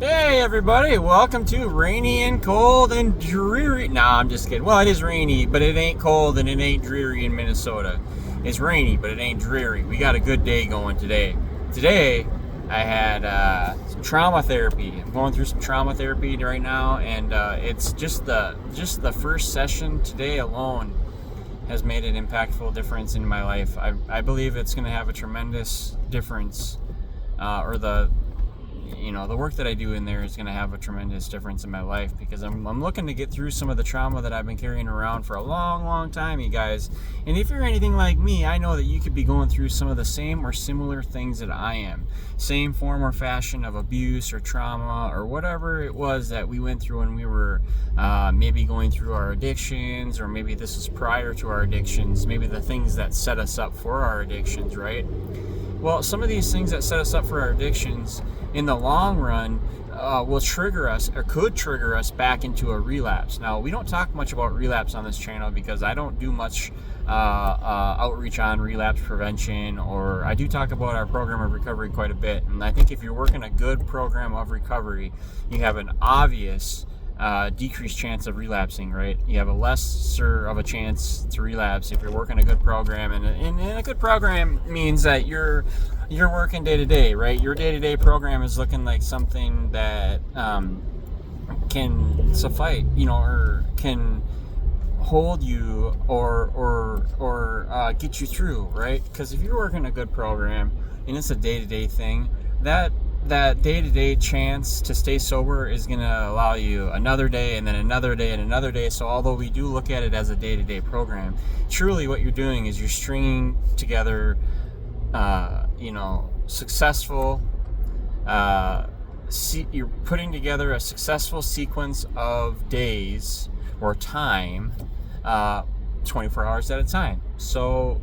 Hey everybody, welcome to Rainy and Cold and Dreary. Nah, I'm just kidding. Well, it is rainy, but it ain't cold and it ain't dreary in Minnesota. It's rainy, but it ain't dreary. We got a good day going today. Today, I had some trauma therapy. I'm going through some trauma therapy right now, and it's just the first session today alone has made an impactful difference in my life. I believe it's going to have a tremendous difference, the work that I do in there is going to have a tremendous difference in my life, because I'm looking to get through some of the trauma that I've been carrying around for a long time, you guys. And if you're anything like me, I know that you could be going through some of the same or similar things that I am. Same form or fashion of abuse or trauma or whatever it was that we went through when we were maybe going through our addictions, or maybe this is prior to our addictions, maybe the things that set us up for our addictions, right? Well, some of these things that set us up for our addictions in the long run will trigger us, or could trigger us back into a relapse. Now, we don't talk much about relapse on this channel because I don't do much outreach on relapse prevention, or I do talk about our program of recovery quite a bit. And I think if you're working a good program of recovery, you have an obvious decreased chance of relapsing, right? You have a lesser of a chance to relapse if you're working a good program, and a good program means that you're working day to day, right? Your day to day program is looking like something that can suffice, or can hold you or get you through, right? Because if you're working a good program and it's a day to day thing, that day-to-day chance to stay sober is going to allow you another day and then another day and another day. So although we do look at it as a day-to-day program, truly what you're doing is you're stringing together successful you're putting together a successful sequence of days or time, 24 hours at a time. So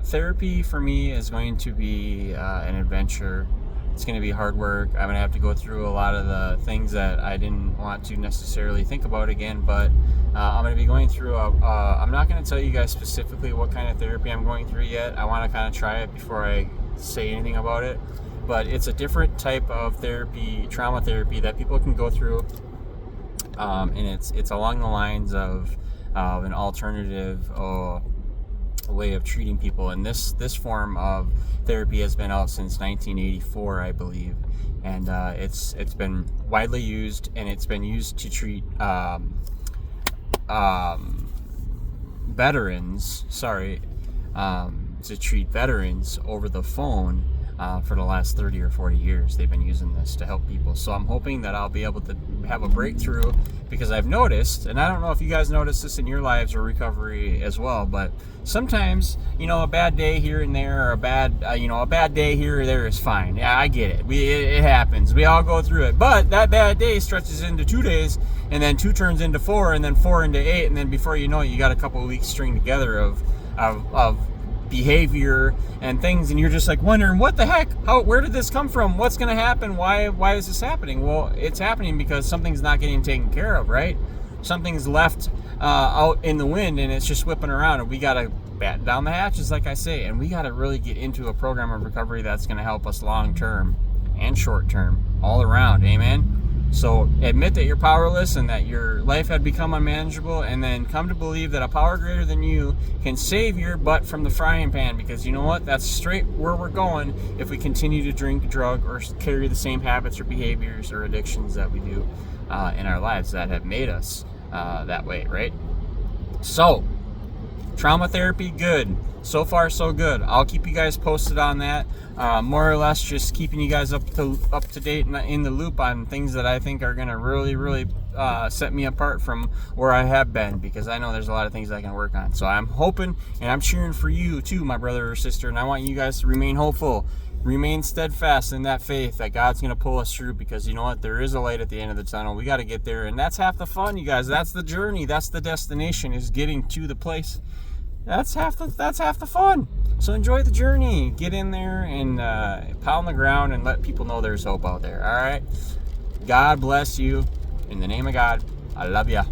therapy for me is going to be an adventure. It's going to be hard work. I'm going to have to go through a lot of the things that I didn't want to necessarily think about again, but I'm going to be going through I'm not going to tell you guys specifically what kind of therapy I'm going through yet. I want to kind of try it before I say anything about it, but it's a different type of therapy, trauma therapy, that people can go through, and it's along the lines of an alternative way of treating people. And this form of therapy has been out since 1984, I believe, and it's been widely used, and it's been used to treat veterans over the phone. For the last 30 or 40 years, they've been using this to help people. So I'm hoping that I'll be able to have a breakthrough, because I've noticed, and I don't know if you guys notice this in your lives or recovery as well, but sometimes, a bad day here and there, or a bad day here or there is fine. Yeah, I get it. It happens. We all go through it. But that bad day stretches into 2 days, and then 2 turns into 4, and then 4 into 8, and then before you know it, you got a couple of weeks string together of behavior and things, and you're just like wondering, what the heck, where did this come from, what's going to happen, why is this happening? Well, it's happening because something's not getting taken care of, right? Something's left out in the wind, and it's just whipping around, and we got to batten down the hatches, like I say, and we got to really get into a program of recovery that's going to help us long term and short term, all around. Amen. So admit that you're powerless and that your life had become unmanageable, and then come to believe that a power greater than you can save your butt from the frying pan, because you know what? That's straight where we're going if we continue to drink, drug, or carry the same habits or behaviors or addictions that we do in our lives that have made us that way, right? So, trauma therapy, good. So far, so good. I'll keep you guys posted on that. More or less just keeping you guys up to date and in the loop on things that I think are going to really set me apart from where I have been, because I know there's a lot of things I can work on. So I'm hoping, and I'm cheering for you too, my brother or sister, and I want you guys to remain hopeful, remain steadfast in that faith that God's going to pull us through, because you know what? There is a light at the end of the tunnel. We got to get there, and that's half the fun, you guys. That's the journey. That's the destination, is getting to the place. That's half the fun. So enjoy the journey. Get in there and pound the ground and let people know there's hope out there. All right. God bless you. In the name of God, I love ya.